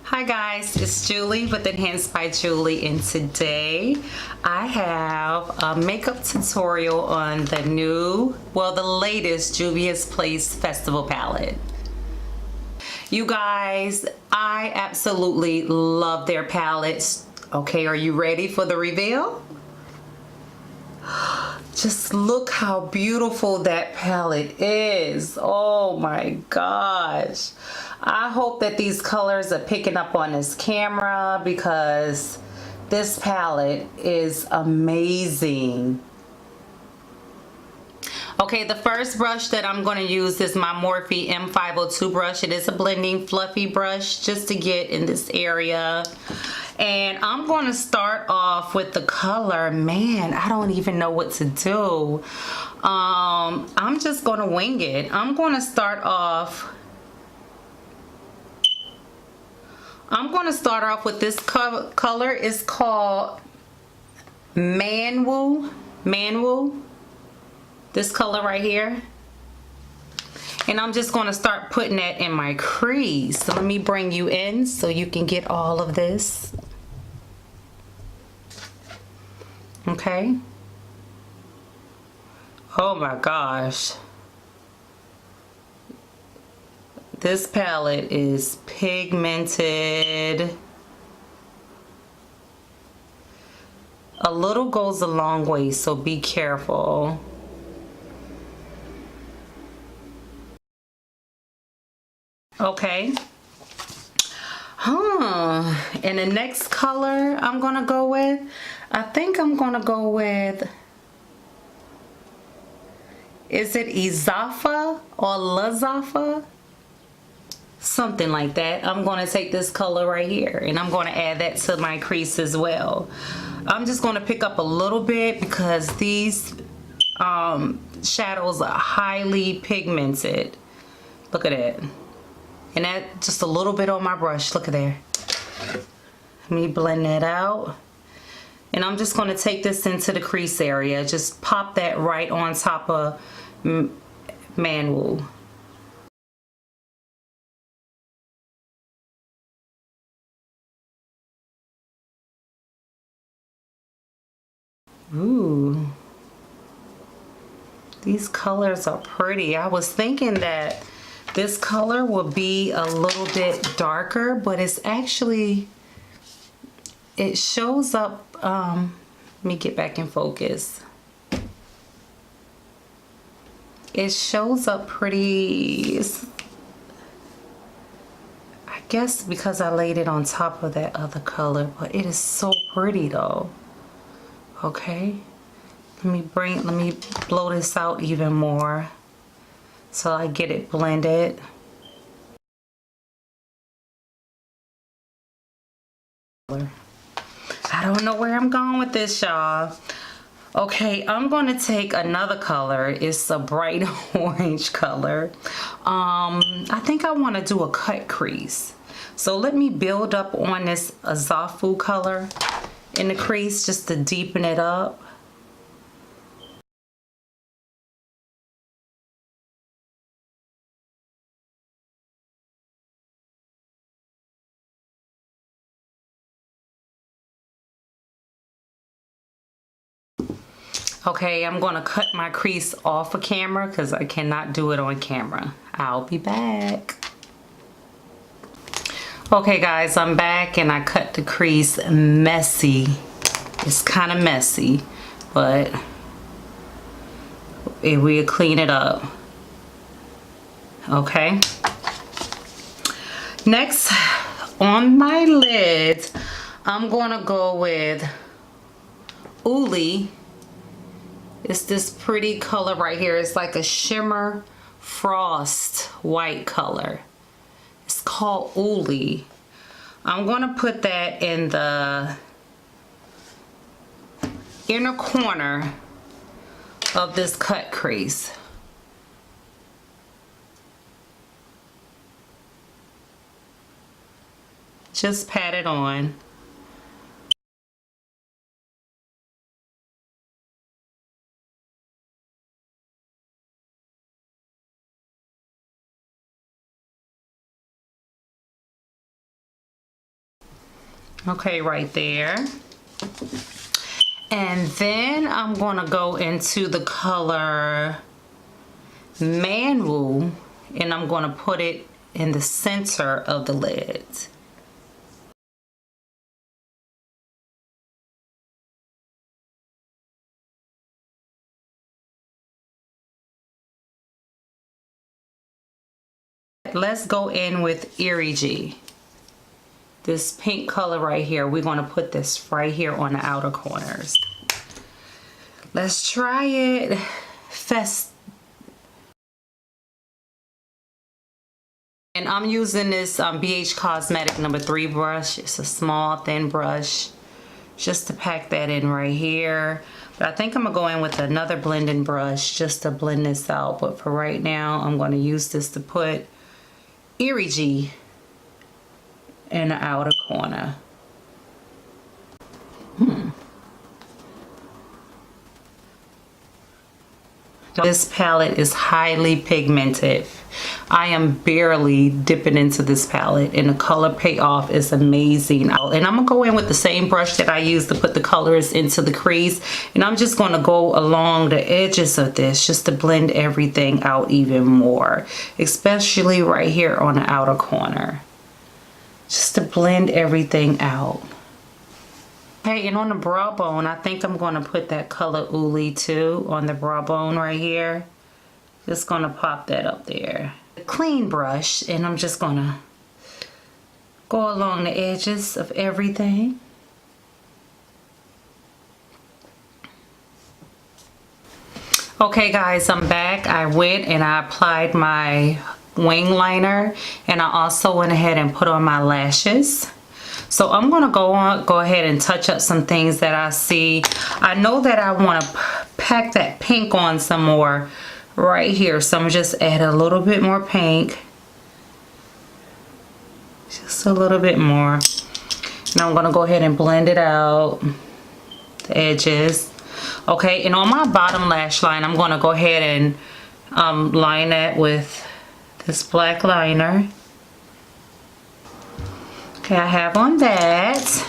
Hi guys, it's Julie with Enhanced by Julie, and today I have a makeup tutorial on the the latest Juvias Place Festival Palette. You guys, I absolutely love their palettes. Okay, are you ready for the reveal? Just look how beautiful that palette is. Oh my gosh. I hope that these colors are picking up on this camera because this palette is amazing. Okay, the first brush that I'm going to use is my Morphe M502 brush. It is a blending fluffy brush just to get in this area. And I'm going to start off with the color. Man, I don't even know what to do. I'm just going to wing it. I'm going to start off with this color. It's called Manwoo. This color right here. And I'm just going to start putting that in my crease. So let me bring you in so you can get all of this. Okay. Oh my gosh. This palette is pigmented. A little goes a long way, so be careful. Okay. And the next color I'm gonna go with, I think I'm gonna go with, is it Izafa or Lazafa? Something like that. I'm gonna take this color right here and I'm gonna add that to my crease as well. I'm just gonna pick up a little bit because these shadows are highly pigmented. Look at it. And that just a little bit on my brush. Look at there. Let me blend that out. And I'm just going to take this into the crease area. Just pop that right on top of Manwoo. Ooh. These colors are pretty. I was thinking that this color will be a little bit darker, but it's actually, it shows up, let me get back in focus. It shows up pretty, I guess because I laid it on top of that other color, but it is so pretty though. Okay, let me blow this out even more so I get it blended. I don't know where I'm going with this, y'all. Okay, I'm gonna take another color. It's a bright orange color. I think I want to do a cut crease. So let me build up on this Azafu color in the crease just to deepen it up. Okay, I'm gonna cut my crease off of camera because I cannot do it on camera. I'll be back. Okay guys, I'm back and I cut the crease messy. It's kind of messy, but we'll clean it up. Okay. Next, on my lids, I'm gonna go with Uli. It's this pretty color right here. It's like a shimmer frost white color. It's called Uli. I'm gonna put that in the inner corner of this cut crease. Just pat it on. Okay, right there. And then I'm gonna go into the color Manwu, and I'm gonna put it in the center of the lid. Let's go in with Irigi. This pink color right here, we're gonna put this right here on the outer corners. Let's try it. And I'm using this BH Cosmetic number 3 brush. It's a small, thin brush, just to pack that in right here. But I think I'm gonna go in with another blending brush just to blend this out. But for right now, I'm gonna use this to put Irigi in the outer corner. This palette is highly pigmented. I am barely dipping into this palette, and the color payoff is amazing. And I'm gonna go in with the same brush that I used to put the colors into the crease, and I'm just gonna go along the edges of this just to blend everything out even more, especially right here on the outer corner, just to blend everything out. Okay, and on the brow bone, I think I'm gonna put that color Uli too on the brow bone right here. Just gonna pop that up there. A clean brush, and I'm just gonna go along the edges of everything. Okay guys, I'm back. I went and I applied my wing liner, and I also went ahead and put on my lashes. So I'm gonna go ahead and touch up some things that I see. I know that I want to pack that pink on some more right here, so I'm just add a little bit more pink, just a little bit more. Now I'm gonna go ahead and blend it out, the edges. Okay, and on my bottom lash line, I'm gonna go ahead and line that with this black liner. Okay, I have on that.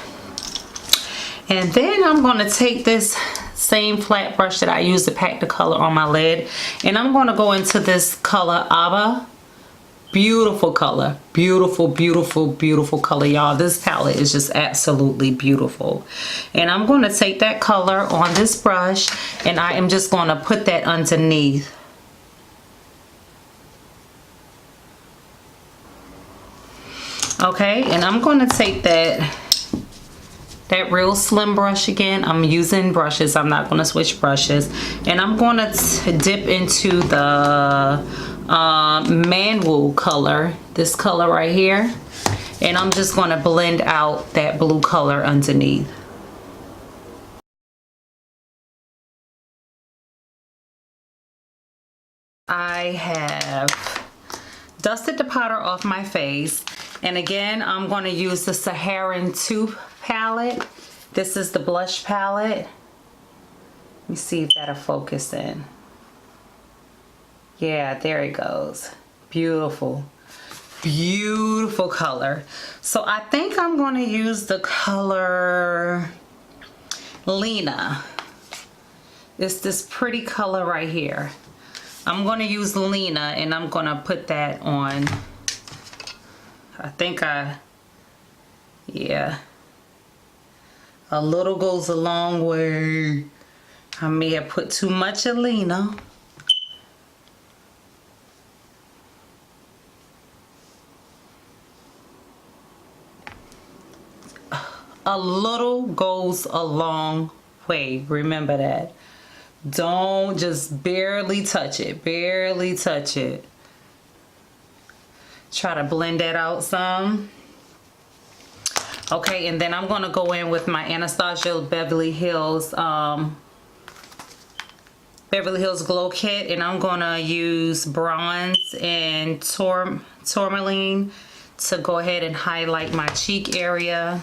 And then I'm gonna take this same flat brush that I used to pack the color on my lid, and I'm gonna go into this color Ava. Beautiful color, beautiful, beautiful, beautiful color, y'all. This palette is just absolutely beautiful. And I'm gonna take that color on this brush, and I am just gonna put that underneath. Okay, and I'm gonna take that real slim brush again. I'm using brushes, I'm not gonna switch brushes, and I'm gonna dip into the Manwu color, this color right here, and I'm just gonna blend out that blue color underneath. I have dusted the powder off my face, and again I'm going to use the SAHARAN 2 palette. This is the blush palette. Let me see if that'll focus in. Yeah, there it goes. Beautiful, beautiful color. So I think I'm going to use the color Lena. It's this pretty color right here. I'm going to use Lena, and I'm going to put that on. I think yeah. A little goes a long way. I may have put too much of Lena. A little goes a long way. Remember that. Don't just barely touch it. Barely touch it. Try to blend that out some. Okay, and then I'm going to go in with my Anastasia Beverly Hills Glow Kit, and I'm going to use bronze and tourmaline to go ahead and highlight my cheek area.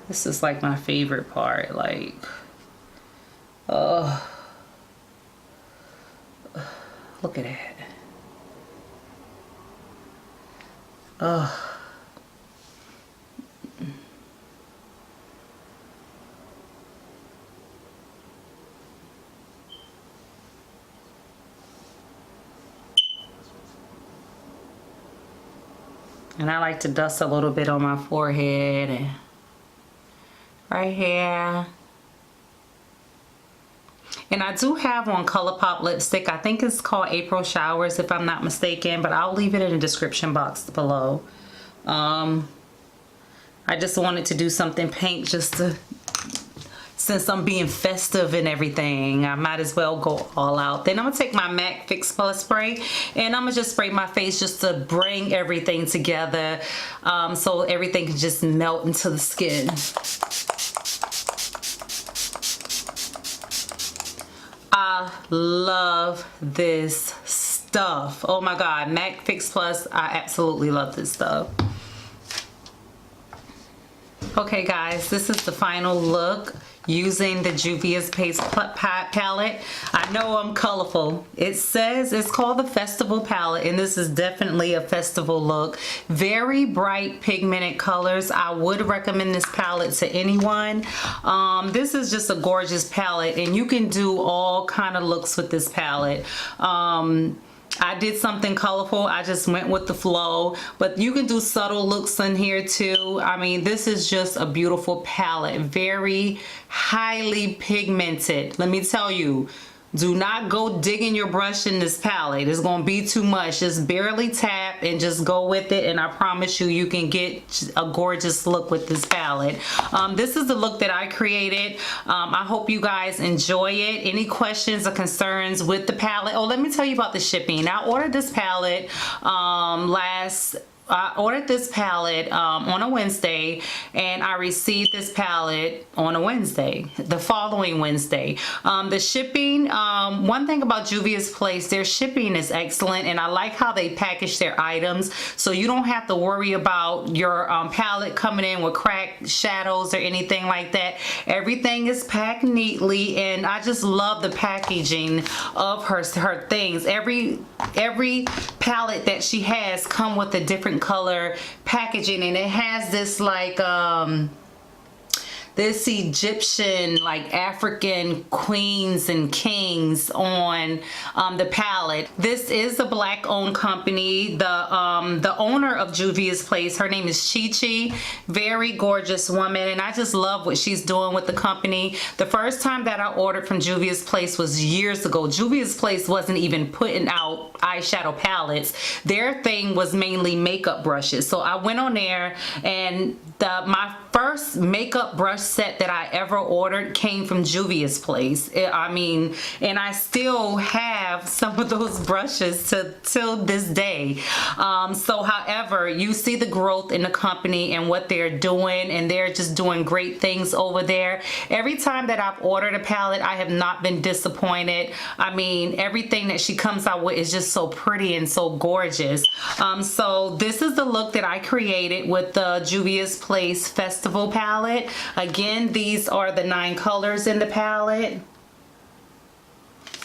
This is like my favorite part, like, oh, look at that. Oh, And I like to dust a little bit on my forehead and right here. And I do have on ColourPop lipstick. I think it's called April Showers if I'm not mistaken, but I'll leave it in the description box below. I just wanted to do something pink just to, since I'm being festive and everything, I might as well go all out. Then I'm gonna take my MAC Fix Plus spray and I'm gonna just spray my face just to bring everything together, so everything can just melt into the skin. I love this stuff. Oh my God, MAC Fix Plus, I absolutely love this stuff. Okay guys, this is the final look using the Juvias Place palette. I know I'm colorful. It says it's called the Festival Palette, and this is definitely a festival look. Very bright pigmented colors. I would recommend this palette to anyone. This is just a gorgeous palette, and you can do all kind of looks with this palette. I did something colorful. I just went with the flow, but you can do subtle looks in here too. I mean, this is just a beautiful palette. Very highly pigmented. Let me tell you, do not go digging your brush in this palette. It's gonna be too much. Just barely tap and just go with it, and I promise you, you can get a gorgeous look with this palette. This is the look that I created. I hope you guys enjoy it. Any questions or concerns with the palette? Oh, let me tell you about the shipping. I ordered this palette I ordered this palette on a Wednesday, and I received this palette on a Wednesday, the following Wednesday. The shipping, one thing about Juvias Place, their shipping is excellent, and I like how they package their items, so you don't have to worry about your palette coming in with cracked shadows or anything like that. Everything is packed neatly, and I just love the packaging of her things. Every palette that she has come with a different color packaging, and it has this like this Egyptian, like African queens and kings on the palette. This is a black owned company. The owner of Juvias Place, her name is Chi. Very gorgeous woman, and I just love what she's doing with the company. The first time that I ordered from Juvias Place was years ago. Juvias Place wasn't even putting out eyeshadow palettes. Their thing was mainly makeup brushes. So I went on there, and my first makeup brush set that I ever ordered came from Juvias Place. I mean, and I still have some of those brushes till this day. So however, you see the growth in the company and what they're doing, and they're just doing great things over there. Every time that I've ordered a palette, I have not been disappointed. I mean, everything that she comes out with is just so pretty and so gorgeous. So this is the look that I created with the Juvias Place Festival palette. Again, these are the 9 colors in the palette.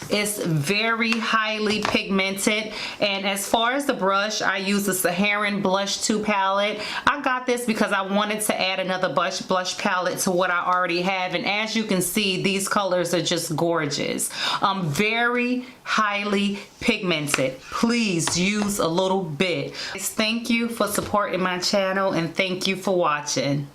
It's very highly pigmented, and as far as the brush, I use the SAHARAN Blush 2 palette. I got this because I wanted to add another blush palette to what I already have, and as you can see, these colors are just gorgeous. Very highly pigmented. Please use a little bit. Thank you for supporting my channel, and thank you for watching.